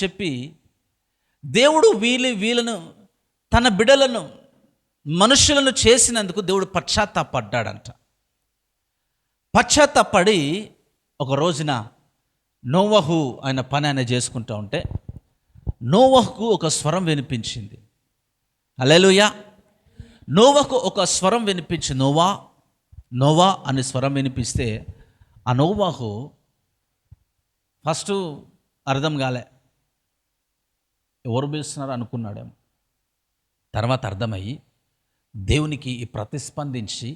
చెప్పి దేవుడు వీళ్ళను తన బిడలను మనుషులను చేసినందుకు దేవుడు పశ్చాత్తాపడ్డాడంట. పశ్చాత్తాపడి ఒక రోజున నోవహు ఆయన పని ఆయన చేసుకుంటూ ఉంటే నోవహుకు ఒక స్వరం వినిపించింది. హల్లెలూయా. నోవహుకు ఒక స్వరం వినిపించి నోవా నోవా అనే స్వరం వినిపిస్తే ఆ నోవహు ఫస్ట్ అర్థం కాలే, ఎవరు పిలుస్తున్నారు అనుకున్నాడేమో. తర్వాత అర్థమయ్యి దేవునికి ప్రతిస్పందించి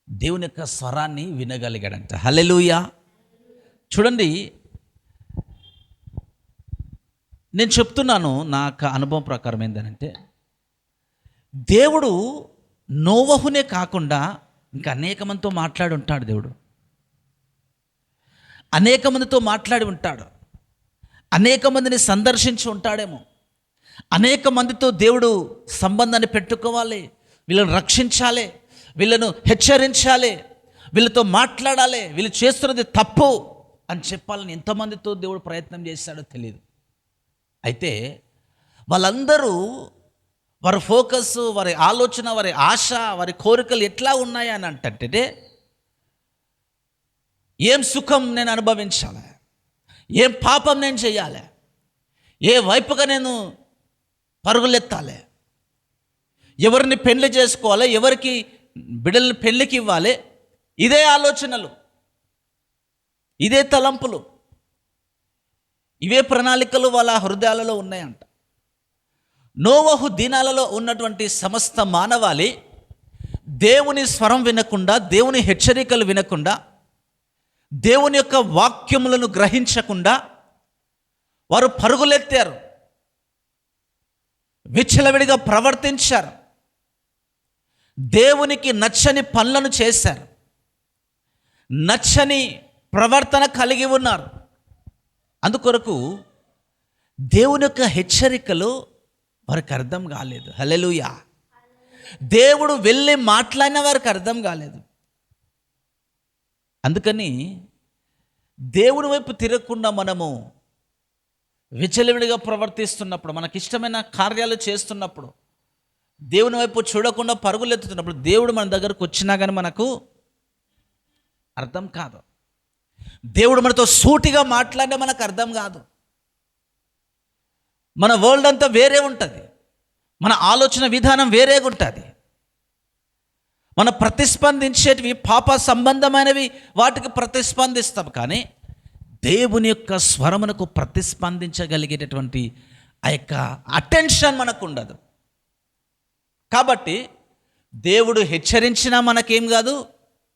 దేవుని యొక్క స్వరాన్ని వినగలిగాడంట. హల్లెలూయా. చూడండి, నేను చెప్తున్నాను నాకు అనుభవం ప్రకారం ఏంటంటే, దేవుడు నోవహునే కాకుండా ఇంకా అనేక మందితో మాట్లాడి ఉంటాడు. దేవుడు అనేక మందితో మాట్లాడి ఉంటాడు. అనేక మందిని సందర్శించి ఉంటాడేమో. అనేక మందితో దేవుడు సంబంధాన్ని పెట్టుకోవాలి, వీళ్ళని రక్షించాలి, వీళ్ళను హెచ్చరించాలి, వీళ్ళతో మాట్లాడాలి, వీళ్ళు చేస్తున్నది తప్పు అని చెప్పాలని ఎంతమందితో దేవుడు ప్రయత్నం చేశాడో తెలియదు. అయితే వాళ్ళందరూ వారి ఫోకస్, వారి ఆలోచన, వారి ఆశ, వారి కోరికలు ఎట్లా ఉన్నాయి అని అంటే, ఏం సుఖం నేను అనుభవించాలి, ఏం పాపం నేను చేయాలి, ఏ వైపుగా నేను పరుగులెత్తాలి, ఎవరిని పెళ్లి చేసుకోవాలి, ఎవరికి బిడ్డల్ని పెళ్లికి ఇవ్వాలి, ఇదే ఆలోచనలు, ఇదే తలంపులు, ఇవే ప్రణాళికలు వాళ్ళ హృదయాలలో ఉన్నాయంట. నోవహు దినాలలో ఉన్నటువంటి సమస్త మానవాళి దేవుని స్వరం వినకుండా, దేవుని హెచ్చరికలు వినకుండా, దేవుని యొక్క వాక్యములను గ్రహించకుండా వారు పరుగులెత్తారు, విచ్చలవిడిగా ప్రవర్తించారు, దేవునికి నచ్చని పనులను చేశారు, నచ్చని ప్రవర్తన కలిగి ఉన్నారు. అందుకొరకు దేవుని యొక్క హెచ్చరికలు వారికి అర్థం కాలేదు. హల్లెలూయా. దేవుడు వెళ్ళి మాట్లాడిన వారికి అర్థం కాలేదు. అందుకని దేవుని వైపు తిరగకుండా మనము విచలవిడిగా ప్రవర్తిస్తున్నప్పుడు, మనకిష్టమైన కార్యాలు చేస్తున్నప్పుడు, దేవుని వైపు చూడకుండా పరుగులెత్తుతున్నప్పుడు దేవుడు మన దగ్గరకు వచ్చినా కానీ మనకు అర్థం కాదు. దేవుడు మనతో సూటిగా మాట్లాడినా మనకు అర్థం కాదు. మన వరల్డ్ అంతా వేరే ఉంటుంది, మన ఆలోచన విధానం వేరేగా ఉంటుంది. మన ప్రతిస్పందించేటివి పాప సంబంధమైనవి, వాటికి ప్రతిస్పందిస్తాం. కానీ దేవుని యొక్క స్వరమునకు ప్రతిస్పందించగలిగేటటువంటి ఆ యొక్క అటెన్షన్ మనకు ఉండదు. కాబట్టి దేవుడు హెచ్చరించినా మనకేం కాదు,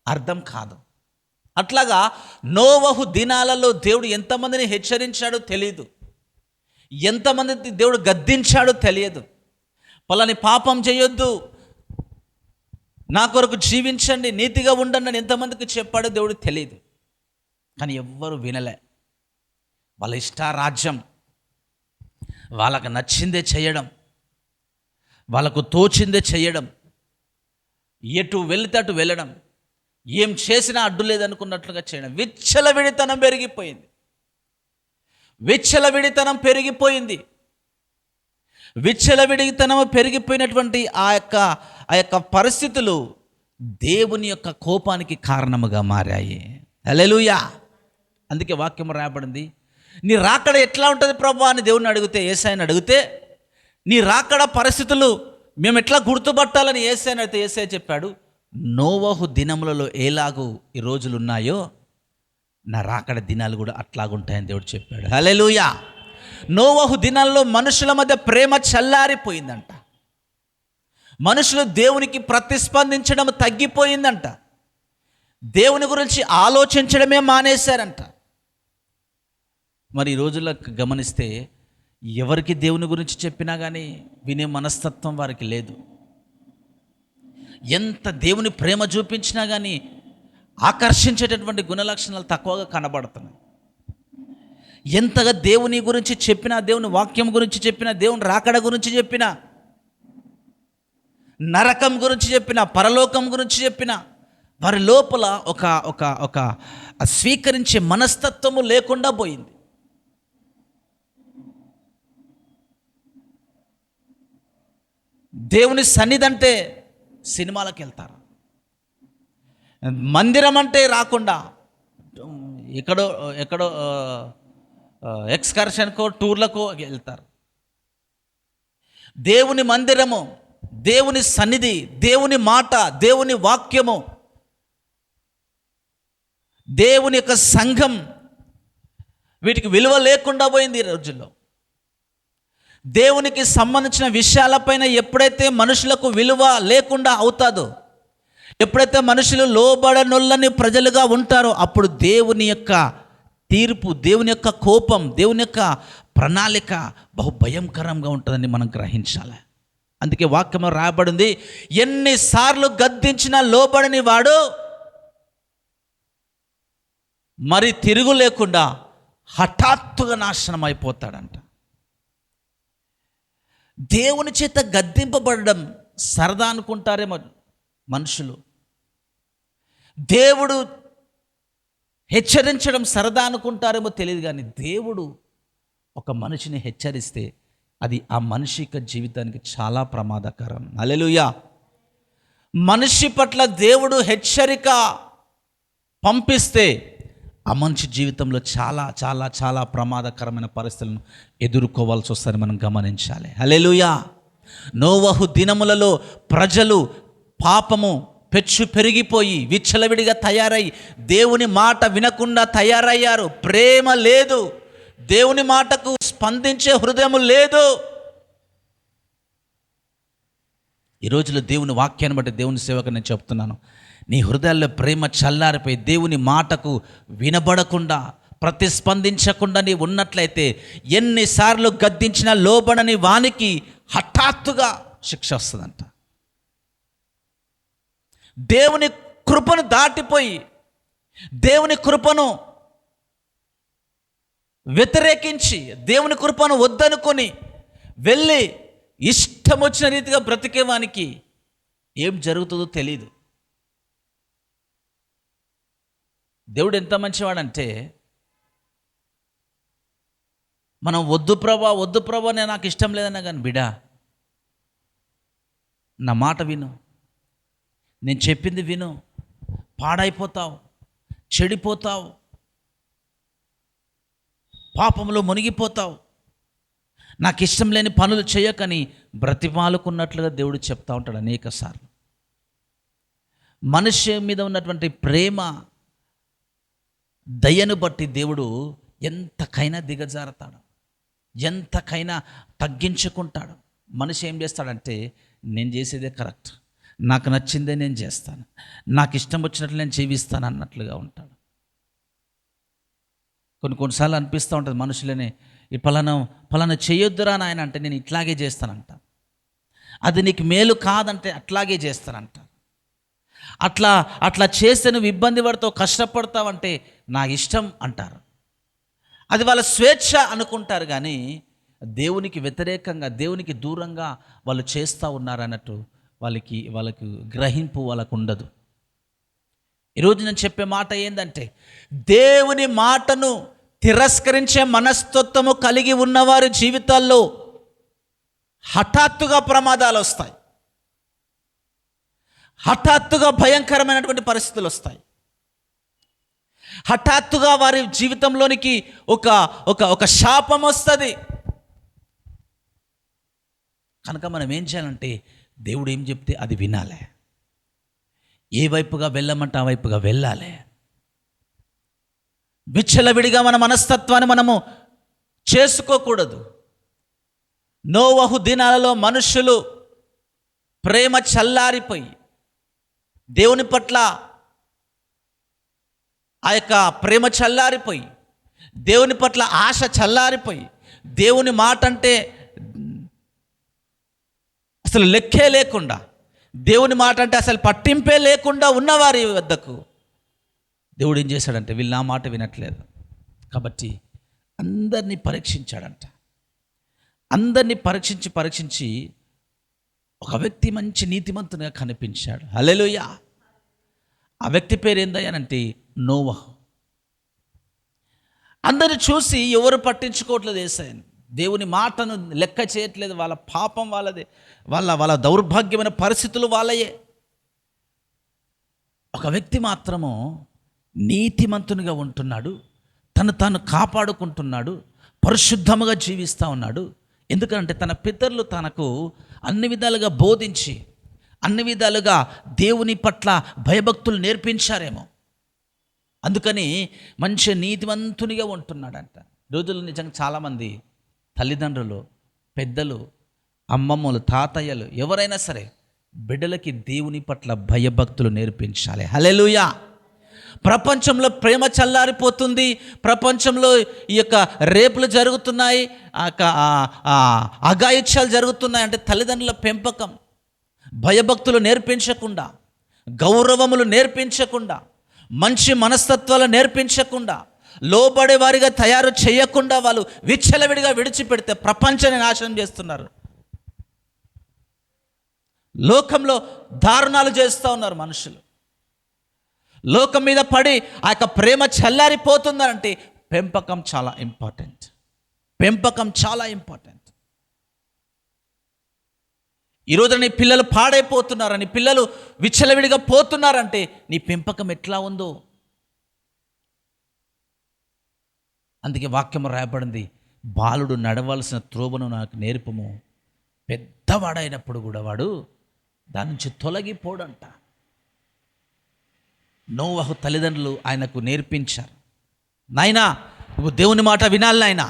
అర్థం కాదు. అట్లాగా నోవహు దినాలలో దేవుడు ఎంతమందిని హెచ్చరించాడో తెలియదు, ఎంతమంది దేవుడు గద్దించాడో తెలియదు. పలాని పాపం చేయొద్దు, నా కొరకు జీవించండి, నీతిగా ఉండండి అని ఎంతమందికి చెప్పాడో దేవుడు తెలియదు. కానీ ఎవ్వరు వినలే. వాళ్ళ ఇష్టారాజ్యం, వాళ్ళకు నచ్చిందే చేయడం, వాళ్ళకు తోచిందే చేయడం, ఎటు వెళితే అటు వెళ్ళడం, ఏం చేసినా అడ్డు లేదనుకున్నట్లుగా చేయడం. విచ్చలవిడితనం పెరిగిపోయింది, విచ్చలవిడితనం పెరిగిపోయింది. విచ్చలవిడితనం పెరిగిపోయినటువంటి ఆ యొక్క పరిస్థితులు దేవుని యొక్క కోపానికి కారణముగా మారాయి. హల్లెలూయా. అందుకే వాక్యం రాయబడింది, నీ రాకడ ఎట్లా ఉంటుంది ప్రభువా అని దేవుని అడిగితే, యేసయ్యని అడిగితే, నీ రాకడ పరిస్థితులు మేము ఎట్లా గుర్తుపట్టాలని యేసయ్యని అడిగితే యేసయ్య చెప్పాడు, నోవహు దినములలో ఎలాగూ ఈ రోజులు ఉన్నాయో నా రాకడ దినాలు కూడా అట్లాగుంటాయని దేవుడు చెప్పాడు. హల్లెలూయా. నోవహు దినాల్లో మనుషుల మధ్య ప్రేమ చల్లారిపోయిందంట. మనుషులు దేవునికి ప్రతిస్పందించడం తగ్గిపోయిందంట. దేవుని గురించి ఆలోచించడమే మానేశారంట. మరి ఈ రోజుల్లో గమనిస్తే ఎవరికి దేవుని గురించి చెప్పినా కానీ వినే మనస్తత్వం వారికి లేదు. ఎంత దేవుని ప్రేమ చూపించినా కానీ ఆకర్షించేటటువంటి గుణలక్షణాలు తక్కువగా కనబడుతున్నాయి. ఎంతగా దేవుని గురించి చెప్పినా, దేవుని వాక్యం గురించి చెప్పినా, దేవుని రాకడ గురించి చెప్పినా, నరకం గురించి చెప్పినా, పరలోకం గురించి చెప్పినా, వారి లోపల ఒక స్వీకరించే మనస్తత్వము లేకుండా పోయింది. దేవుని సన్నిధి అంటే సినిమాలకు వెళ్తారు. మందిరం అంటే రాకుండా ఎక్కడో ఎక్కడో ఎక్స్కర్షన్కో టూర్లకో వెళ్తారు. దేవుని మందిరము, దేవుని సన్నిధి, దేవుని మాట, దేవుని వాక్యము, దేవుని యొక్క సంఘం, వీటికి విలువ లేకుండా పోయింది ఈ రోజుల్లో. దేవునికి సంబంధించిన విషయాలపైన ఎప్పుడైతే మనుషులకు విలువ లేకుండా అవుతాదో, ఎప్పుడైతే మనుషులు లోబడనొల్లని ప్రజలుగా ఉంటారో, అప్పుడు దేవుని యొక్క తీర్పు, దేవుని యొక్క కోపం, దేవుని యొక్క ప్రణాళిక బహుభయంకరంగా ఉంటుందని మనం గ్రహించాలి. అందుకే వాక్యంలో రాయబడింది, ఎన్నిసార్లు గద్దించినా లోబడని వాడు మరి తిరుగు లేకుండా హఠాత్తుగా నాశనం అయిపోతాడంట. దేవుని చేత గద్దింపబడడం సరదా అనుకుంటారేమో మనుషులు. దేవుడు హెచ్చరించడం సరదా అనుకుంటారేమో తెలియదు, కానీ దేవుడు ఒక మనిషిని హెచ్చరిస్తే అది ఆ మనిషి యొక్క జీవితానికి చాలా ప్రమాదకరం. హల్లెలూయా. మనిషి పట్ల దేవుడు హెచ్చరిక పంపిస్తే ఆ మనిషి జీవితంలో చాలా చాలా చాలా ప్రమాదకరమైన పరిస్థితులను ఎదుర్కోవాల్సి వస్తుందని మనం గమనించాలి. హల్లెలూయా. నోవహు దినములలో ప్రజలు పాపము పెచ్చు పెరిగిపోయి విచ్చలవిడిగా తయారై దేవుని మాట వినకుండా తయారయ్యారు. ప్రేమ లేదు, దేవుని మాటకు స్పందించే హృదయం లేదు. ఈ రోజులో దేవుని వాక్యాన్ని బట్టి దేవుని సేవకు నేను చెప్తున్నాను, నీ హృదయాల్లో ప్రేమ చల్లారిపోయి దేవుని మాటకు వినబడకుండా ప్రతిస్పందించకుండా నీ ఉన్నట్లయితే ఎన్నిసార్లు గద్దించినా లోబడని వానికి హఠాత్తుగా శిక్ష వస్తుందంట. దేవుని కృపను దాటిపోయి దేవుని కృపను వ్యతిరేకించి దేవుని కృపను వద్దనుకొని వెళ్ళి ఇష్టం వచ్చిన రీతిగా బ్రతికేవానికి ఏం జరుగుతుందో తెలీదు. దేవుడు ఎంత మంచివాడంటే, మనం వద్దు ప్రభా నేను నాకు ఇష్టం లేదన్నా కానీ, బిడా నా మాట విను, నేను చెప్పింది విను, పాడైపోతావు, చెడిపోతావు, పాపంలో మునిగిపోతావు, నాకు ఇష్టం లేని పనులు చేయకని బ్రతిమాలుకున్నట్లుగా దేవుడు చెప్తా ఉంటాడు అనేక సార్లు. మనిషి మీద ఉన్నటువంటి ప్రేమ దయను బట్టి దేవుడు ఎంతకైనా దిగజారుతాడు, ఎంతకైనా తగ్గించుకుంటాడు. మనిషి ఏం చేస్తాడంటే, నేను చేసేదే కరెక్ట్, నాకు నచ్చిందే నేను చేస్తాను, నాకు ఇష్టం వచ్చినట్లు నేను జీవిస్తాను అన్నట్లుగా ఉంటాడు. కొన్నిసార్లు అనిపిస్తూ ఉంటుంది మనుషులనే, ఈ ఫలానా చేయొద్దురా నాయన అంటే నేను ఇట్లాగే చేస్తానంట, అది నీకు మేలు కాదంటే అట్లాగే చేస్తానంట, అట్లా చేస్తే నువ్వు ఇబ్బంది పడతావు, కష్టపడతావంటే నా ఇష్టం అంటారు. అది వాళ్ళ స్వేచ్ఛ అనుకుంటారు, కానీ దేవునికి వ్యతిరేకంగా, దేవునికి దూరంగా వాళ్ళు చేస్తూ ఉన్నారు అన్నట్టు వాళ్ళకి గ్రహింపు వాళ్ళకు ఉండదు. ఈరోజు నేను చెప్పే మాట ఏంటంటే, దేవుని మాటను తిరస్కరించే మనస్తత్వము కలిగి ఉన్నవారి జీవితాల్లో హఠాత్తుగా ప్రమాదాలు వస్తాయి, హఠాత్తుగా భయంకరమైనటువంటి పరిస్థితులు వస్తాయి, హఠాత్తుగా వారి జీవితంలోనికి ఒక శాపం వస్తుంది. కనుక మనం ఏం చేయాలంటే, దేవుడు ఏం చెప్తే అది వినాలి, ఏ వైపుగా వెళ్ళమంటే ఆ వైపుగా వెళ్ళాలి. విచ్చలవిడిగా మన మనస్తత్వాన్ని మనము చేసుకోకూడదు. నోవహు దినాలలో మనుషులు ప్రేమ చల్లారిపోయి, దేవుని పట్ల ఆ యొక్క ప్రేమ చల్లారిపోయి, దేవుని పట్ల ఆశ చల్లారిపోయి, దేవుని మాట అంటే అసలు లెక్కే లేకుండా, దేవుని మాట అంటే అసలు పట్టింపే లేకుండా ఉన్నవారి వద్దకు దేవుడు ఏం చేశాడంటే, వీళ్ళు నా మాట వినట్లేదు కాబట్టి అందరినీ పరీక్షించాడంట. అందరినీ పరీక్షించి ఒక వ్యక్తి మంచి నీతిమంతునిగా కనిపించాడు. హల్లెలూయా. ఆ వ్యక్తి పేరు ఏందయ్యానంటే నోవహు. అందరిని చూసి ఎవరు పట్టించుకోవట్లేదు యేసయ్యని, దేవుని మాటను లెక్క చేయట్లేదు. వాళ్ళ పాపం వాళ్ళదే, వాళ్ళ దౌర్భాగ్యమైన పరిస్థితులు వాళ్ళయే. ఒక వ్యక్తి మాత్రము నీతిమంతునిగా ఉంటున్నాడు, తను తాను కాపాడుకుంటున్నాడు, పరిశుద్ధముగా జీవిస్తూ ఉన్నాడు. ఎందుకంటే తన పితరులు తనకు అన్ని విధాలుగా బోధించి, అన్ని విధాలుగా దేవుని పట్ల భయభక్తులు నేర్పించారేమో. అందుకని మంచి నీతివంతునిగా ఉంటున్నాడంట. రోజుల్లో నిజంగా చాలామంది తల్లిదండ్రులు, పెద్దలు, అమ్మమ్మలు, తాతయ్యలు ఎవరైనా సరే బిడ్డలకి దేవుని పట్ల భయభక్తులు నేర్పించాలి. హల్లెలూయా. ప్రపంచంలో ప్రేమ చల్లారిపోతుంది, ప్రపంచంలో ఈ యొక్క రేపులు జరుగుతున్నాయి, అఘాయిత్యాలు జరుగుతున్నాయి. అంటే తల్లిదండ్రుల పెంపకం, భయభక్తులు నేర్పించకుండా, గౌరవములు నేర్పించకుండా, మంచి మనస్తత్వాలు నేర్పించకుండా, లోబడే వారిగా తయారు చేయకుండా వాళ్ళు విచ్చలవిడిగా విడిచిపెడితే ప్రపంచాన్ని నాశనం చేస్తున్నారు. లోకంలో దారుణాలు చేస్తూ ఉన్నారు మనుషులు. లోకం మీద పడి ఆ యొక్క ప్రేమ చల్లారిపోతుందంటే పెంపకం చాలా ఇంపార్టెంట్. పెంపకం చాలా ఇంపార్టెంట్. ఈరోజు నీ పిల్లలు పాడైపోతున్నారని, పిల్లలు విచ్చలవిడిగా పోతున్నారంటే నీ పెంపకం ఎట్లా ఉందో. అందుకే వాక్యం రాయబడింది, బాలుడు నడవలసిన త్రోవను నాకు నేర్పము, పెద్దవాడైనప్పుడు కూడా వాడు దాని నుంచి తొలగిపోడంట. నోవహు తల్లిదండ్రులు ఆయనకు నేర్పించారు, నాయనా నువ్వు దేవుని మాట వినాలి నాయనా,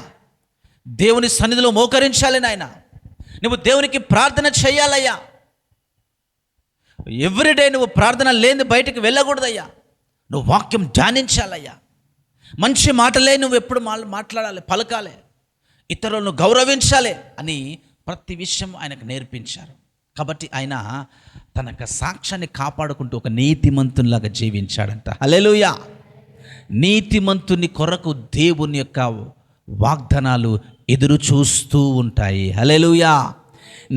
దేవుని సన్నిధిలో మోకరించాలి నాయనా, నువ్వు దేవునికి ప్రార్థన చేయాలయ్యా, ఎవ్రీడే నువ్వు ప్రార్థన లేని బయటికి వెళ్ళకూడదయ్యా, నువ్వు వాక్యం ధ్యానించాలయ్యా, మంచి మాటలే నువ్వు ఎప్పుడు మాట్లాడాలి, పలకాలి, ఇతరులను గౌరవించాలి అని ప్రతి విషయం ఆయనకు నేర్పించారు. కాబట్టి ఆయన తన యొక్క సాక్ష్యాన్ని కాపాడుకుంటూ ఒక నీతిమంతునిలాగా జీవించాడంట. హల్లెలూయా. నీతిమంతుని కొరకు దేవుని యొక్క వాగ్దానాలు ఎదురు చూస్తూ ఉంటాయి. హల్లెలూయా.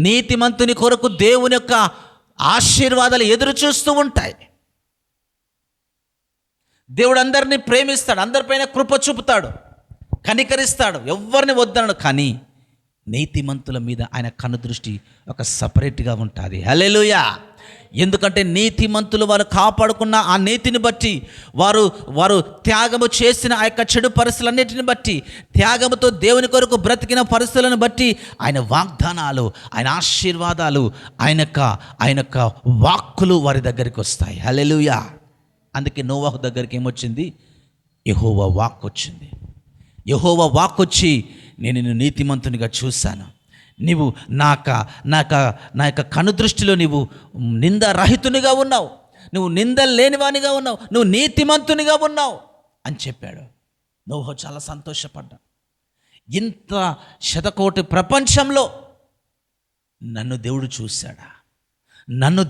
నీతిమంతుని కొరకు దేవుని యొక్క ఆశీర్వాదాలు ఎదురు చూస్తూ ఉంటాయి. దేవుడు అందరినీ ప్రేమిస్తాడు, అందరిపైన కృప చూపుతాడు, కనికరిస్తాడు, ఎవరిని వద్దనడు. కానీ నీతిమంతుల మీద ఆయన కనుదృష్టి ఒక సపరేట్గా ఉంటుంది. హల్లెలూయా. ఎందుకంటే నీతిమంతులు వారు కాపాడుకున్న ఆ నీతిని బట్టి, వారు త్యాగము చేసిన ఆ యొక్క చెడు పరిస్థితులన్నిటిని బట్టి, త్యాగముతో దేవుని కొరకు బ్రతికిన పరిస్థితులను బట్టి ఆయన వాగ్దానాలు, ఆయన ఆశీర్వాదాలు, ఆయన యొక్క వాక్కులు వారి దగ్గరికి వస్తాయి. హల్లెలూయా. అందుకే నోవహు దగ్గరికి ఏమొచ్చింది? యెహోవా వాక్ వచ్చింది. యెహోవా వాక్ వచ్చి, నేను నిన్ను నీతిమంతునిగా చూశాను, నీవు నా యొక్క కనుదృష్టిలో నీవు నిందారహితునిగా ఉన్నావు, నువ్వు నిందలు లేనివానిగా ఉన్నావు, నువ్వు నీతిమంతునిగా ఉన్నావు అని చెప్పాడు. నోవహు చాలా సంతోషపడ్డా. ఇంత శతకోటి ప్రపంచంలో నన్ను దేవుడు చూశాడా, నన్ను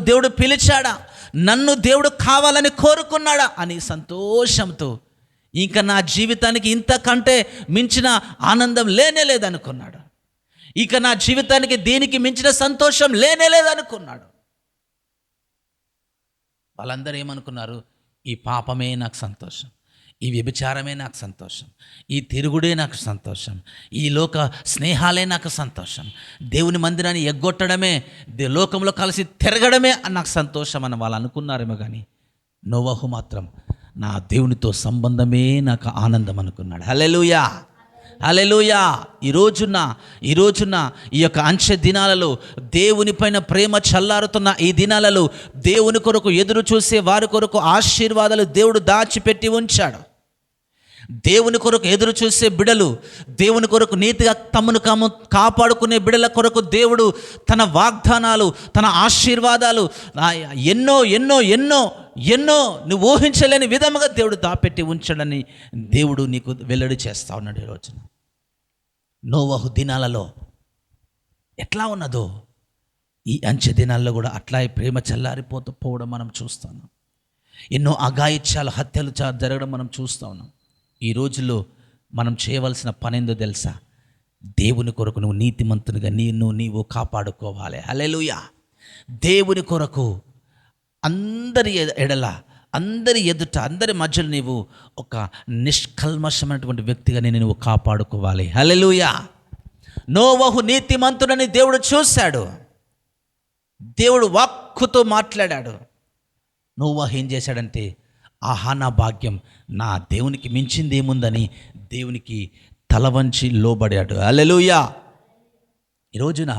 దేవుడు పిలిచాడా, నన్ను దేవుడు కావాలని కోరుకున్నాడా అని సంతోషంతో, ఇంకా నా జీవితానికి ఇంతకంటే మించిన ఆనందం లేనేలేదనుకున్నాడు. ఇక నా జీవితానికి దీనికి మించిన సంతోషం లేనేలేదనుకున్నాడు. వాళ్ళందరూ ఏమనుకున్నారు? ఈ పాపమే నాకు సంతోషం, ఈ వ్యభిచారమే నాకు సంతోషం, ఈ తిరుగుడే నాకు సంతోషం, ఈ లోక స్నేహాలే నాకు సంతోషం, దేవుని మందిరాన్ని ఎగ్గొట్టడమే, లోకంలో కలిసి తిరగడమే నాకు సంతోషం అని వాళ్ళు అనుకున్నారేమో. కానీ నోవహు మాత్రం నా దేవునితో సంబంధమే నాకు ఆనందం అనుకున్నాడు. హల్లెలూయా. హల్లెలూయా. ఈ రోజున ఈ యొక్క అంచె దినాలలో, దేవుని పైన ప్రేమ చల్లారుతున్న ఈ దినాలలో, దేవుని కొరకు ఎదురు చూసే వారి కొరకు ఆశీర్వాదాలు దేవుడు దాచిపెట్టి ఉంచాడు. దేవుని కొరకు ఎదురు చూసే బిడలు, దేవుని కొరకు నీతిగా తమను కాపాడుకునే బిడల కొరకు దేవుడు తన వాగ్దానాలు, తన ఆశీర్వాదాలు ఎన్నో ఎన్నో ఎన్నో ఎన్నో నువ్వు ఊహించలేని విధముగా దేవుడు దాపెట్టి ఉంచాడని దేవుడు నీకు వెల్లడి చేస్తా ఉన్నాడు. ఈరోజున నోవహు దినాలలో ఎట్లా ఉన్నదో ఈ అంచె దినాల్లో కూడా అట్లా ప్రేమ చల్లారిపోవడం మనం చూస్తున్నాం. ఎన్నో అఘాయిత్యాలు, హత్యలు జరగడం మనం చూస్తూ ఉన్నాం. ఈ రోజుల్లో మనం చేయవలసిన పనేందో తెలుసా? దేవుని కొరకు నువ్వు నీతిమంతునిగా నీవు కాపాడుకోవాలి. హల్లెలూయా. దేవుని కొరకు అందరి ఎడల అందరి ఎదుట, అందరి మధ్యలో నీవు ఒక నిష్కల్మషమైనటువంటి వ్యక్తిగా నేను నువ్వు కాపాడుకోవాలి. హల్లెలూయా. నోవహు నీతిమంతుడని దేవుడు చూశాడు. దేవుడు వాక్కుతో మాట్లాడాడు. నోవహు ఏం చేశాడంటే, ఆహా నా భాగ్యం, నా దేవునికి మించింది ఏముందని దేవునికి తల వంచి లోబడాడు. హల్లెలూయా. ఈ రోజున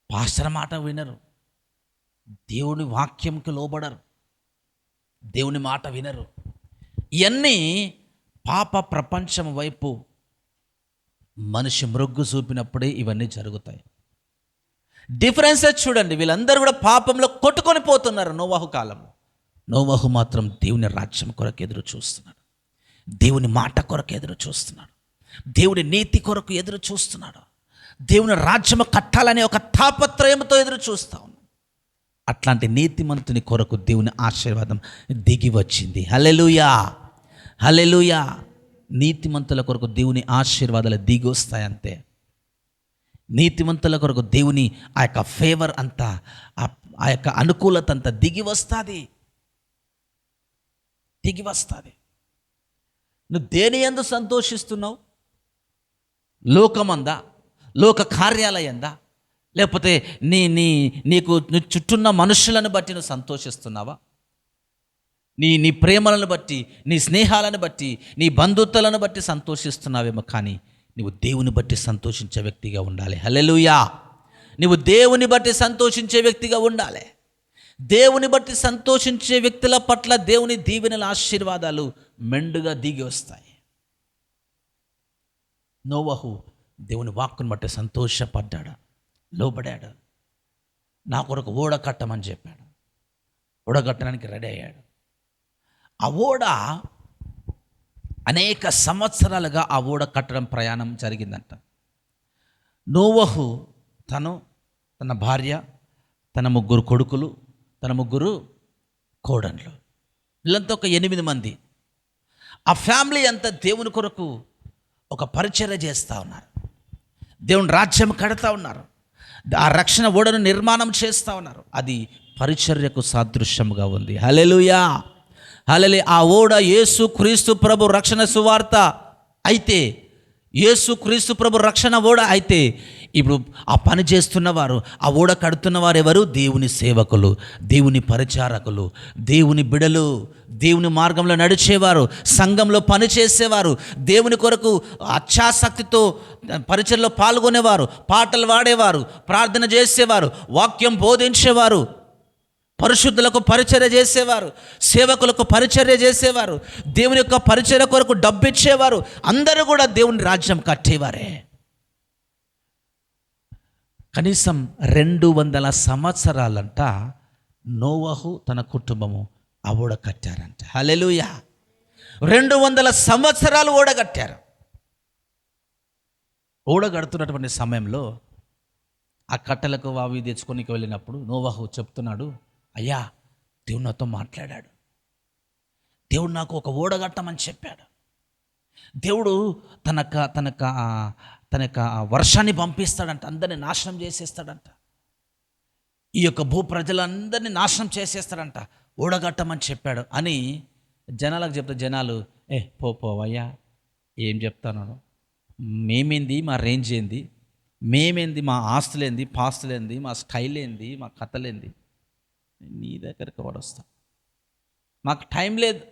పాస్టర్ మాట వినరు, దేవుని వాక్యంకి లోబడరు, దేవుని మాట వినరు. ఇవన్నీ పాప ప్రపంచం వైపు మనిషి మృగ్గు చూపినప్పుడే ఇవన్నీ జరుగుతాయి. డిఫరెన్సెస్ చూడండి, వీళ్ళందరూ కూడా పాపంలో కొట్టుకొని పోతున్నారు. నోవహు కాలంలో నోవహు మాత్రం దేవుని రాజ్యం కొరకు ఎదురు చూస్తున్నాడు, దేవుని మాట కొరకు ఎదురు చూస్తున్నాడు, దేవుని నీతి కొరకు ఎదురు చూస్తున్నాడు, దేవుని రాజ్యము కట్టాలనే ఒక తాపత్రయంతో ఎదురు చూస్తా ఉన్నాడు. అట్లాంటి నీతిమంతుని కొరకు దేవుని ఆశీర్వాదం దిగి వచ్చింది. హల్లెలూయా, హల్లెలూయా. నీతిమంతుల కొరకు దేవుని ఆశీర్వాదాలు దిగి వస్తాయి అంతే. నీతిమంతుల కొరకు దేవుని ఆ యొక్క ఫేవర్ అంతా, ఆ యొక్క అనుకూలత అంతా దిగి వస్తుంది, దిగి వస్తుంది. నువ్వు దేని యందు సంతోషిస్తున్నావు? లోకమందా, లోక కార్యాలయందా, లేకపోతే నీకు చుట్టూన్న మనుషులను బట్టి నువ్వు సంతోషిస్తున్నావా? నీ ప్రేమలను బట్టి, నీ స్నేహాలను బట్టి, నీ బంధుత్వాలను బట్టి సంతోషిస్తున్నావేమో, కానీ నువ్వు దేవుని బట్టి సంతోషించే వ్యక్తిగా ఉండాలి. హల్లెలూయా. నువ్వు దేవుని బట్టి సంతోషించే వ్యక్తిగా ఉండాలి. దేవుని బట్టి సంతోషించే వ్యక్తుల పట్ల దేవుని దీవెనల ఆశీర్వాదాలు మెండుగా దిగి వస్తాయి. నోవహు దేవుని వాక్కును బట్టి సంతోషపడ్డాడు, లోబడాడు. నా కొరకు ఓడ కట్టమని చెప్పాడు. ఓడ కట్టడానికి రెడీ అయ్యాడు. ఆ ఓడ అనేక సంవత్సరాలుగా ఆ ఓడ కట్టడం ప్రయాణం జరిగిందంట. నోవహు తన భార్య, తన 3 కొడుకులు, తన 3 కోడన్లు, వీళ్ళంతా ఒక 8 మంది. ఆ ఫ్యామిలీ అంతా దేవుని కొరకు ఒక పరిచర్య చేస్తూ ఉన్నారు. దేవుని రాజ్యం కడతా ఉన్నారు. ఆ రక్షణ ఓడను నిర్మాణం చేస్తూ ఉన్నారు. అది పరిచర్యకు సాదృశ్యంగా ఉంది. హల్లెలూయా, హల్లెలూయా. ఆ ఓడ యేసు క్రీస్తు ప్రభు రక్షణ సువార్త అయితే, యేసు క్రీస్తు ప్రభు రక్షణ ఓడ అయితే, ఇప్పుడు ఆ పని చేస్తున్నవారు, ఆ ఓడ కడుతున్నవారు ఎవరు? దేవుని సేవకులు, దేవుని పరిచారకులు, దేవుని బిడలు, దేవుని మార్గంలో నడిచేవారు, సంఘంలో పనిచేసేవారు, దేవుని కొరకు అత్యాసక్తితో పరిచర్యలో పాల్గొనేవారు, పాటలు పాడేవారు, ప్రార్థన చేసేవారు, వాక్యం బోధించేవారు, పరిశుద్ధులకు పరిచర్య చేసేవారు, సేవకులకు పరిచర్య చేసేవారు, దేవుని యొక్క పరిచర్య కొరకు డబ్బిచ్చేవారు, అందరూ కూడా దేవుని రాజ్యం కట్టేవారే. కనీసం 200 సంవత్సరాలంట నోవహు తన కుటుంబము ఆ ఓడ కట్టారంట. హల్లెలూయా. 200 సంవత్సరాలు ఓడ కట్టారు. ఓడ కడుతున్నటువంటి సమయంలో ఆ కట్టెలకు వావి తెచ్చుకొని వెళ్ళినప్పుడు నోవహు చెప్తున్నాడు, అయ్యా, దేవుడు నాతో మాట్లాడాడు, దేవుడు నాకు ఒక ఓడ కట్టమని చెప్పాడు, దేవుడు తన వర్షాన్ని పంపిస్తాడంట, అందరినీ నాశనం చేసేస్తాడంట, ఈ యొక్క భూ ప్రజలందరినీ నాశనం చేసేస్తాడంట, ఓడగట్టమని చెప్పాడు అని జనాలకు చెప్తే, జనాలు పోవయ్యా, ఏం చెప్తాను, మేమేంది, మా రేంజ్ ఏంది, మేమేంది, మా ఆస్తులేంది, పాస్తులేంది, మా స్టైల్ ఏంది, మా కథలేంది, నీ దగ్గరికి వాడు వస్తాం, మాకు టైం లేదు,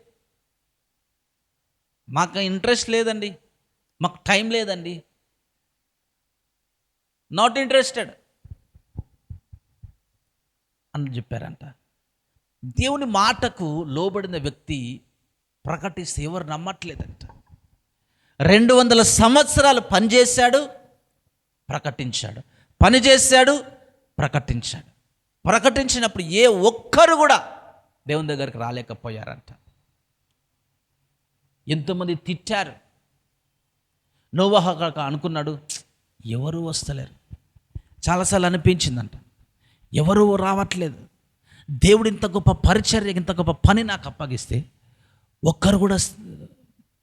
మాకు ఇంట్రెస్ట్ లేదండి, మాకు టైం లేదండి, నాట్ ఇంట్రెస్టెడ్ అని చెప్పారంట. దేవుని మాటకు లోబడిన వ్యక్తి ప్రకటిస్తే ఎవరు నమ్మట్లేదంట. 200 సంవత్సరాలు పనిచేశాడు, ప్రకటించాడు, పనిచేశాడు, ప్రకటించాడు. ప్రకటించినప్పుడు ఏ ఒక్కరు కూడా దేవుని దగ్గరికి రాలేకపోయారంట. ఎంతోమంది తిట్టారు. నోవహు అనుకున్నాడు, ఎవరు వస్తలేరు. చాలాసార్లు అనిపించిందంట, ఎవరు రావట్లేదు. దేవుడు ఇంత గొప్ప పరిచర్య, ఇంత గొప్ప పని నాకు అప్పగిస్తే ఒక్కరు కూడా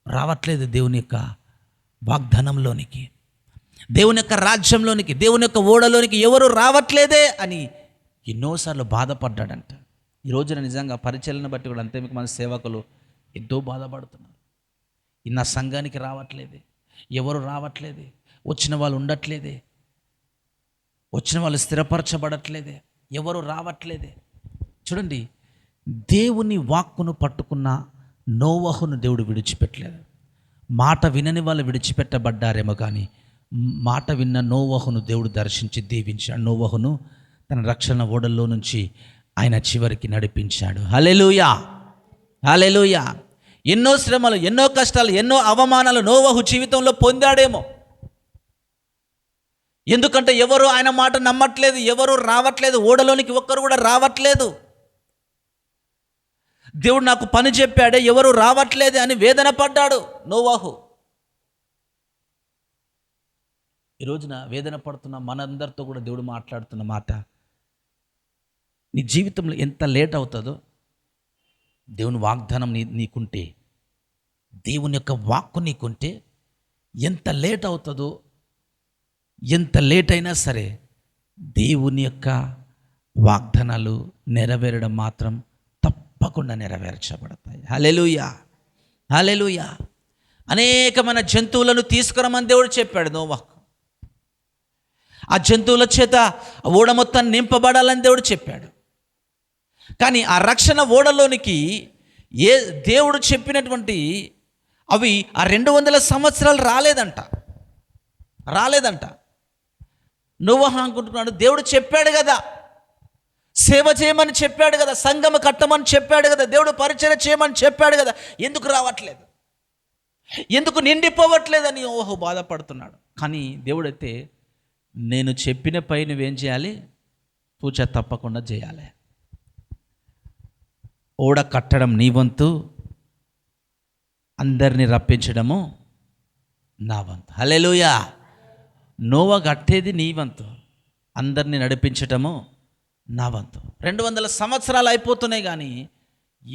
రావట్లేదు దేవుని యొక్క వాగ్దానంలోనికి, దేవుని యొక్క రాజ్యంలోనికి, దేవుని యొక్క ఓడలోనికి ఎవరు రావట్లేదే అని ఎన్నోసార్లు బాధపడ్డాడంట. ఈ రోజున నిజంగా పరిచయలను బట్టి కూడా అంతే మన సేవకులు ఎంతో బాధపడుతున్నారు. నా సంఘానికి రావట్లేదే, ఎవరు రావట్లేదే, వచ్చిన వాళ్ళు ఉండట్లేదే, వచ్చిన వాళ్ళు స్థిరపరచబడట్లేదే, ఎవరు రావట్లేదే. చూడండి, దేవుని వాక్కును పట్టుకున్న నోవహును దేవుడు విడిచిపెట్టలేదు. మాట వినని వాళ్ళు విడిచిపెట్టబడ్డారేమో కానీ మాట విన్న నోవహును దేవుడు దర్శించి దీవించాడు. నోవహును తన రక్షణ ఓడల్లో నుంచి ఆయన చివరికి నడిపించాడు. హల్లెలూయా, హల్లెలూయా. ఎన్నో శ్రమలు, ఎన్నో కష్టాలు, ఎన్నో అవమానాలు నోవహు జీవితంలో పొందాడేమో. ఎందుకంటే ఎవరు ఆయన మాట నమ్మట్లేదు, ఎవరు రావట్లేదు, ఓడలోనికి ఒక్కరు కూడా రావట్లేదు. దేవుడు నాకు పని చెప్పాడే, ఎవరు రావట్లేదు అని వేదన పడ్డాడు నోవహు. ఈ రోజున వేదన పడుతున్న మనందరితో కూడా దేవుడు మాట్లాడుతున్న మాట, నీ జీవితంలో ఎంత లేట్ అవుతుందో, దేవుని వాగ్దానం నీకుంటే, దేవుని యొక్క వాక్కు నీకుంటే ఎంత లేట్ అవుతుందో, ఎంత లేట్ అయినా సరే దేవుని యొక్క వాగ్దానాలు నెరవేరడం మాత్రం తప్పకుండా నెరవేర్చబడతాయి. హల్లెలూయా, హల్లెలూయా. అనేకమైన జంతువులను తీసుకురమని దేవుడు చెప్పాడు నోవహుకు. ఆ జంతువుల చేత ఓడ మొత్తం నింపబడాలని దేవుడు చెప్పాడు. కానీ ఆ రక్షణ ఓడలోనికి దేవుడు చెప్పినటువంటి అవి ఆ 200 సంవత్సరాలు రాలేదంట. నోవహు అనుకుంటున్నాడు, దేవుడు చెప్పాడు కదా, సేవ చేయమని చెప్పాడు కదా, సంఘము కట్టమని చెప్పాడు కదా, దేవుడు పరిచర్య చేయమని చెప్పాడు కదా, ఎందుకు రావట్లేదు, ఎందుకు నిండిపోవట్లేదని నోవహు బాధపడుతున్నాడు. కానీ దేవుడైతే, నేను చెప్పిన పై నువ్వేం చేయాలి, తూచ తప్పకుండా చేయాలి. ఓడ కట్టడం నీ వంతు, అందరినీ రప్పించడము నా వంతు. హల్లెలూయా. నోవహు కట్టేది నీ వంతు, అందరినీ నడిపించటము నా వంతు. 200 సంవత్సరాలు అయిపోతున్నాయి కానీ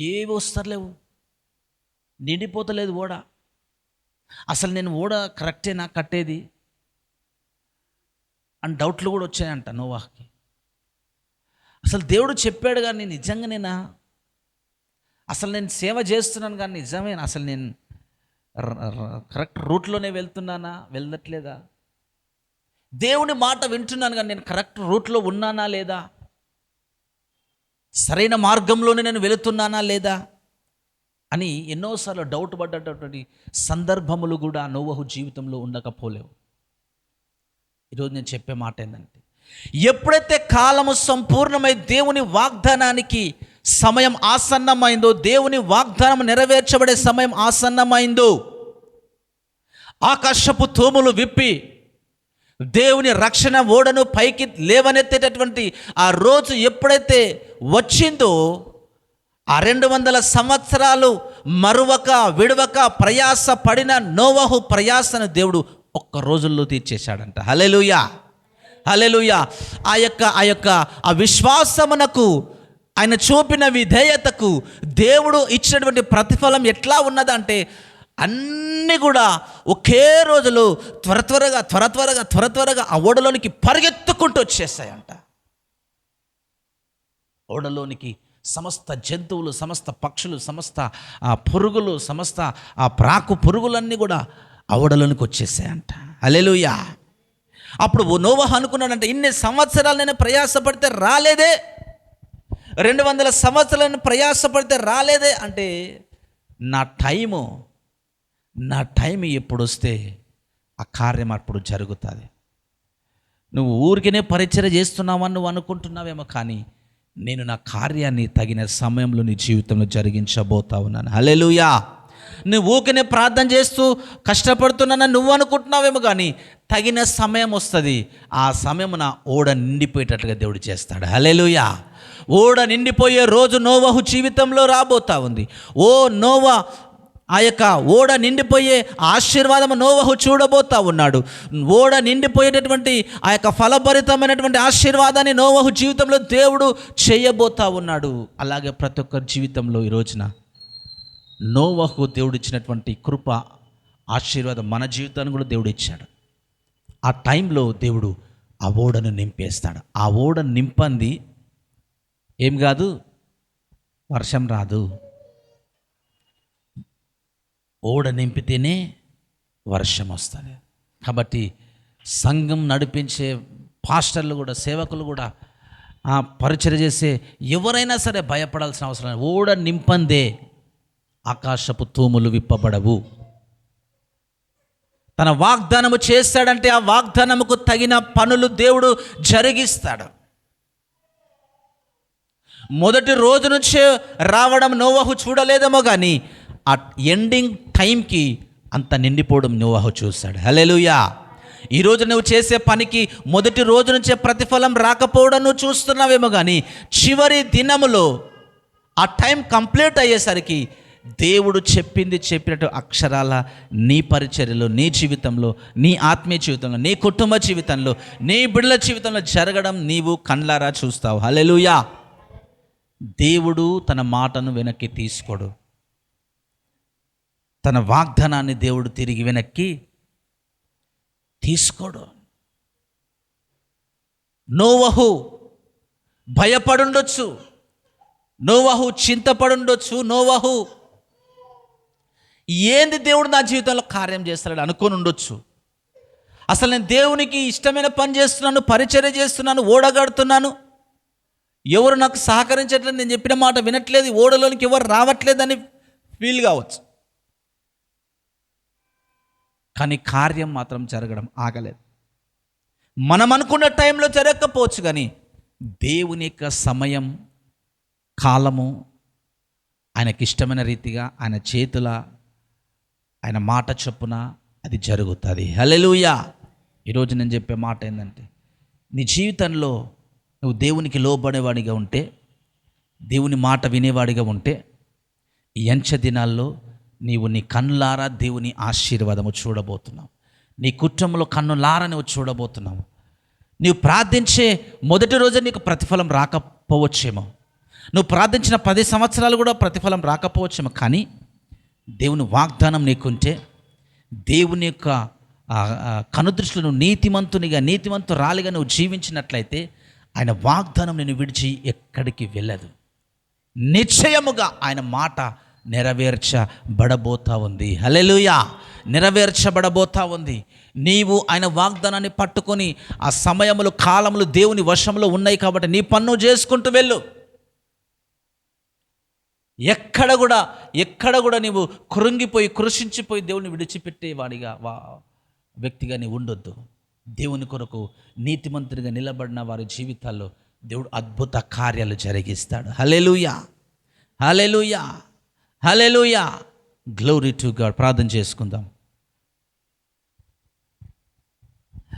ఏవి వస్తలేవు, నిండిపోతలేదు ఓడ. అసలు నేను ఓడ కరెక్టేనా కట్టేది అని డౌట్లు కూడా వచ్చాయంట నోవహుకి. అసలు దేవుడు చెప్పాడు కానీ నిజంగానేనా, అసలు నేను సేవ చేస్తున్నాను కానీ నిజమేనా, అసలు నేను కరెక్ట్ రూట్లోనే వెళ్తున్నానా, వెళ్ళట్లేదా, దేవుని మాట వింటున్నాను కానీ నేను కరెక్ట్ రూట్లో ఉన్నానా లేదా, సరైన మార్గంలోనే నేను వెళుతున్నానా లేదా అని ఎన్నోసార్లు డౌట్ పడ్డటువంటి సందర్భములు కూడా నోవహు జీవితంలో ఉండకపోలేవు. ఈరోజు నేను చెప్పే మాట ఏంటంటే, ఎప్పుడైతే కాలము సంపూర్ణమై దేవుని వాగ్దానానికి సమయం ఆసన్నమైందో, దేవుని వాగ్దానం నెరవేర్చబడే సమయం ఆసన్నమైందో, ఆకాశపు తూములు విప్పి దేవుని రక్షణ ఓడను పైకి లేవనెత్తేటటువంటి ఆ రోజు ఎప్పుడైతే వచ్చిందో, ఆ 200 సంవత్సరాలు మరువక విడవక ప్రయాస పడిన నోవహు ప్రయాసను దేవుడు ఒక్క రోజుల్లో తీర్చేశాడంట. హల్లెలూయా, హల్లెలూయా. ఆ విశ్వాసమునకు, ఆయన చూపిన విధేయతకు దేవుడు ఇచ్చినటువంటి ప్రతిఫలం ఎట్లా ఉన్నదంటే, అన్నీ కూడా ఒకే రోజులో త్వరగా ఆ ఓడలోనికి పరిగెత్తుకుంటూ వచ్చేస్తాయంట. ఓడలోనికి సమస్త జంతువులు, సమస్త పక్షులు, సమస్త పురుగులు, సమస్త ఆ ప్రాకు పురుగులన్నీ కూడా ఆ ఓడలోనికి వచ్చేసాయంట. హల్లెలూయా. అప్పుడు నోవహు అనుకున్నాడంటే, ఇన్ని సంవత్సరాలు నేను ప్రయాసపడితే రాలేదే, 200 సంవత్సరాలను ప్రయాసపడితే రాలేదే అంటే, నా టైం ఎప్పుడు వస్తే ఆ కార్యం అప్పుడు జరుగుతుంది. నువ్వు ఊరికనే పరిచర్య చేస్తున్నావని నువ్వు అనుకుంటున్నావేమో, కానీ నేను నా కార్యాన్ని తగిన సమయంలో నీ జీవితంలో జరిగించబోతా ఉన్నాను. హల్లెలూయా. నువ్వు ఊరికనే ప్రార్థన చేస్తూ కష్టపడుతున్నానని నువ్వు అనుకుంటున్నావేమో, కానీ తగిన సమయం వస్తుంది. ఆ సమయమున ఓడ నిండిపోయేటట్లుగా దేవుడు చేస్తాడు. హల్లెలూయా. ఓడ నిండిపోయే రోజు నోవహు జీవితంలో రాబోతా ఉంది. నోవా ఆ యొక్క ఓడ నిండిపోయే ఆశీర్వాదము నోవహు చూడబోతా ఉన్నాడు. ఓడ నిండిపోయేటటువంటి ఆ యొక్క ఫలభరితమైనటువంటి ఆశీర్వాదాన్ని నోవహు జీవితంలో దేవుడు చేయబోతా ఉన్నాడు. అలాగే ప్రతి ఒక్కరి జీవితంలో ఈ రోజున నోవహు దేవుడు ఇచ్చినటువంటి కృప, ఆశీర్వాదం మన జీవితాన్ని కూడా దేవుడు ఇచ్చాడు. ఆ టైంలో దేవుడు ఆ ఓడను నింపేస్తాడు. ఆ ఓడ నింపంది ఏం కాదు, వర్షం రాదు. ఓడ నింపితేనే వర్షం వస్తుంది. కాబట్టి సంఘం నడిపించే పాస్టర్లు కూడా, సేవకులు కూడా, పరిచర్య చేసే ఎవరైనా సరే భయపడాల్సిన అవసరం లేదు. ఓడ నింపందే ఆకాశపు తూములు విప్పబడవు. తన వాగ్దానము చేస్తాడంటే ఆ వాగ్దానముకు తగిన పనులు దేవుడు జరిగిస్తాడు. మొదటి రోజు నుంచే రావడం నోవహు చూడలేదేమో కానీ ఆ ఎండింగ్ టైంకి అంత నిండిపోవడం నోవహు చూశాడు. హల్లెలూయా. ఈరోజు నువ్వు చేసే పనికి మొదటి రోజు నుంచే ప్రతిఫలం రాకపోవడం నువ్వు చూస్తున్నావేమో కానీ చివరి దినములో ఆ టైం కంప్లీట్ అయ్యేసరికి దేవుడు చెప్పినట్టు అక్షరాల నీ పరిచర్యలో, నీ జీవితంలో, నీ ఆత్మీయ జీవితంలో, నీ కుటుంబ జీవితంలో, నీ బిడ్డల జీవితంలో జరగడం నీవు కళ్ళారా చూస్తావు. హల్లెలూయా. దేవుడు తన మాటను వెనక్కి తీసుకోడు. తన వాగ్దానాన్ని దేవుడు తిరిగి వెనక్కి తీసుకోడు. నోవహు భయపడుండొచ్చు, నోవహు చింతపడుండొచ్చు, నోవహు ఏంది దేవుడు నా జీవితంలో కార్యం చేస్తాడు అనుకొని ఉండొచ్చు. అసలు నేను దేవునికి ఇష్టమైన పని చేస్తున్నాను, పరిచర్య చేస్తున్నాను, ఓడగడుతున్నాను, ఎవరు నాకు సహకరించట్లేదు, నేను చెప్పిన మాట వినట్లేదు, ఓడలోనికి ఎవరు రావట్లేదని ఫీల్ కావచ్చు. కానీ కార్యం మాత్రం జరగడం ఆగలేదు. మనం అనుకున్న టైంలో జరగకపోవచ్చు కానీ దేవుని యొక్క సమయం, కాలము ఆయనకి ఇష్టమైన రీతిగా, ఆయన చేతుల, ఆయన మాట చొప్పున అది జరుగుతుంది. హల్లెలూయా. ఈరోజు నేను చెప్పే మాట ఏంటంటే, నీ జీవితంలో నువ్వు దేవునికి లోబడేవాడిగా ఉంటే, దేవుని మాట వినేవాడిగా ఉంటే, ఈ అంచె దినాల్లో నీవు నీ కన్నులారా దేవుని ఆశీర్వాదము చూడబోతున్నావు. నీ కుటుంబంలో కన్నులారా నువ్వు చూడబోతున్నావు. నీవు ప్రార్థించే మొదటి రోజే నీకు ప్రతిఫలం రాకపోవచ్చేమో, నువ్వు ప్రార్థించిన 10 సంవత్సరాలు కూడా ప్రతిఫలం రాకపోవచ్చేమో, కానీ దేవుని వాగ్దానం నీకుంటే, దేవుని యొక్క కనుదృష్టిలో నీతిమంతురాలిగా నువ్వు జీవించినట్లయితే ఆయన వాగ్దానం నేను విడిచి ఎక్కడికి వెళ్ళదు. నిశ్చయముగా ఆయన మాట నెరవేర్చబడబోతా ఉంది. హల్లెలూయా. నెరవేర్చబడబోతా ఉంది. నీవు ఆయన వాగ్దానాన్ని పట్టుకొని ఆ సమయములు, కాలములు దేవుని వశంలో ఉన్నాయి కాబట్టి నీ పన్ను చేసుకుంటూ వెళ్ళు. ఎక్కడ కూడా నీవు కృంగిపోయి, కృషించిపోయి దేవుని విడిచిపెట్టేవాడిగా వ్యక్తిగా నీవు ఉండొద్దు. దేవుని కొరకు నీతిమంతుడిగా నిలబడిన వారి జీవితాల్లో దేవుడు అద్భుత కార్యాలు జరిగిస్తాడు. Hallelujah, hallelujah, hallelujah. Glory to God. ప్రార్థన చేసుకుందాం.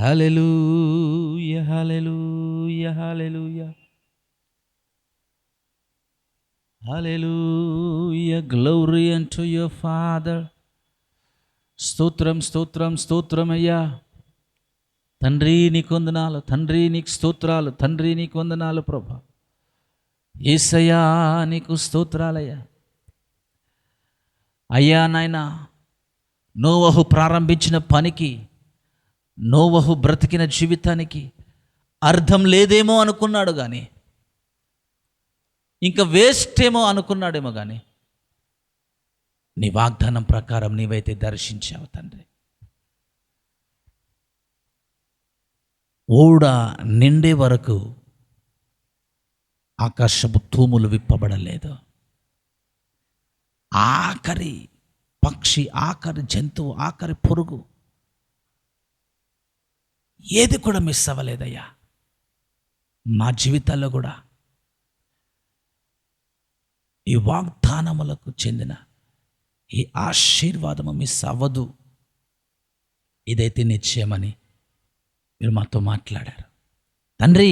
Hallelujah, hallelujah, hallelujah, hallelujah. Glory unto your father. స్తోత్రం, స్తోత్రం, స్తోత్రం అయ్యా. తండ్రి నీకు వందనాలు, తండ్రి నీకు స్తోత్రాలు, తండ్రి నీకు వందనాలు ప్రభా. యేసయ్యా నీకు స్తోత్రాలయ్యా. అయ్యా నాయనా, నోవహు ప్రారంభించిన పనికి, నోవహు బ్రతికిన జీవితానికి అర్థం లేదేమో అనుకున్నాడు కానీ, ఇంకా వేస్ట్ ఏమో అనుకున్నాడేమో కానీ, నీ వాగ్దానం ప్రకారం నీవైతే దర్శించావు తండ్రి. ఓడ నిండే వరకు ఆకాశపు తూములు విప్పబడలేదు. ఆఖరి పక్షి, ఆఖరి జంతువు, ఆఖరి పురుగు ఏది కూడా మిస్ అవ్వలేదయ్యా. మా జీవితాల్లో కూడా ఈ వాగ్దానములకు చెందిన ఈ ఆశీర్వాదము మిస్ అవ్వదు. ఇదైతే నిశ్చయమని మీరు మాతో మాట్లాడారు తండ్రి.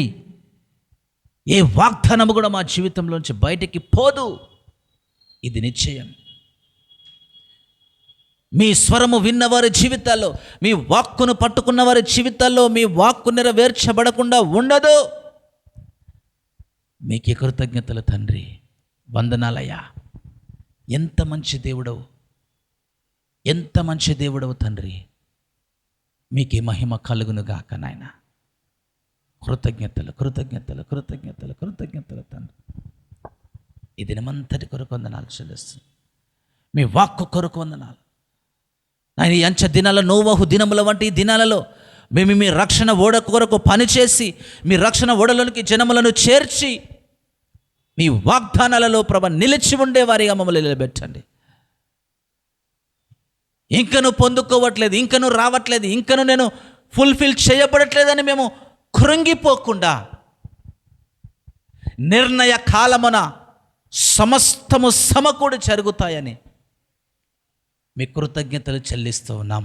ఏ వాగ్దానము కూడా మా జీవితంలోంచి బయటికి పోదు, ఇది నిశ్చయం. మీ స్వరము విన్నవారి జీవితాల్లో, మీ వాక్కును పట్టుకున్న వారి జీవితాల్లో మీ వాక్కు నెరవేర్చబడకుండా ఉండదు. మీకే కృతజ్ఞతలు తండ్రి, వందనాలయ్యా. ఎంత మంచి దేవుడవు, ఎంత మంచి దేవుడవు తండ్రి. మీకే మహిమ కలుగును గాక నాయన. కృతజ్ఞతలు, కృతజ్ఞతలు, కృతజ్ఞతలు, కృతజ్ఞతలు తండ్రి. ఈ దినమంతటి కొరకు వందనాలు చెల్లిస్తుంది. మీ వాక్కు కొరకు వందనాలు ఆయన. ఈ అంచె దినాల నోవహు దినముల వంటి దినాలలో మేము మీ రక్షణ ఓడ కొరకు పనిచేసి మీ రక్షణ ఓడలోనికి జనములను చేర్చి మీ వాగ్దానాలలో నిలిచి ఉండేవారిగా మమ్మల్ని నిలబెట్టండి. ఇంకను పొందుకోవట్లేదు, ఇంకను రావట్లేదు, ఇంకను నేను ఫుల్ఫిల్ చేయబడట్లేదని మేము కృంగిపోకుండా నిర్ణయ కాలమున సమస్తము సమకూడి జరుగుతాయని మీ కృతజ్ఞతలు చెల్లిస్తూ ఉన్నాం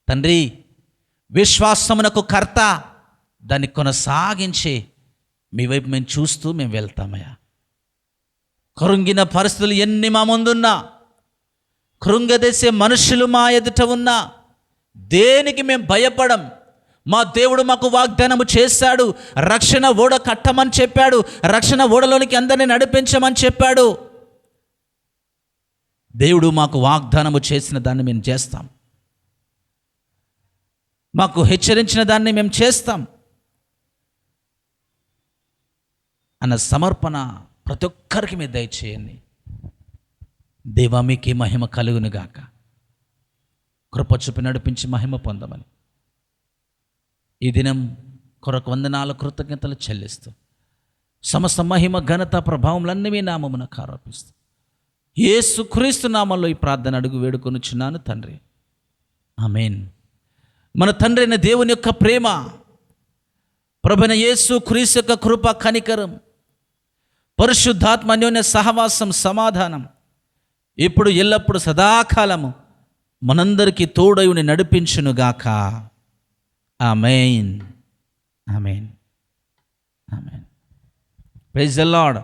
తండ్రి. విశ్వాసమునకు కర్త, దాన్ని కొనసాగించి మీ వైపు మేము చూస్తూ మేము వెళ్తామయ్యా. కృంగిన పరిస్థితులు ఎన్ని మా ముందున్నా, కృంగదేసే మనుషులు మా ఎదుట ఉన్నా దేనికి మేము భయపడం. మా దేవుడు మాకు వాగ్దానము చేశాడు, రక్షణ ఓడ కట్టమని చెప్పాడు, రక్షణ ఓడలోనికి అందరినీ నడిపించమని చెప్పాడు. దేవుడు మాకు వాగ్దానము చేసిన దాన్ని మేము చేస్తాం, మాకు హెచ్చరించిన దాన్ని మేము చేస్తాం అన్న సమర్పణ ప్రతి ఒక్కరికి మీరు దయచేయండి. దేవా మీకే మహిమ కలుగును గాక. కృప చూపి నడిపించి మహిమ పొందమని ఈ దినం కొరకు వందనాలు కృతజ్ఞతలు చెల్లిస్తూ సమస్త మహిమ ఘనత ప్రభావములన్నీ మీ నామమునకు ఆరోపిస్తూ యేసుక్రీస్తు నామంలో ఈ ప్రార్థన అడుగు వేడుకొనుచున్నాను తండ్రి, ఆమేన్. మన తండ్రి అయిన దేవుని యొక్క ప్రేమ, ప్రభువైన యేసుక్రీస్తు యొక్క కృప కనికరం, పరిశుద్ధాత్మ అన్యోన్య సహవాసం సమాధానం ఇప్పుడు ఎల్లప్పుడు సదాకాలము మనందరికీ తోడయుని నడిపించునుగాక. Amen, amen, amen. Praise the lord.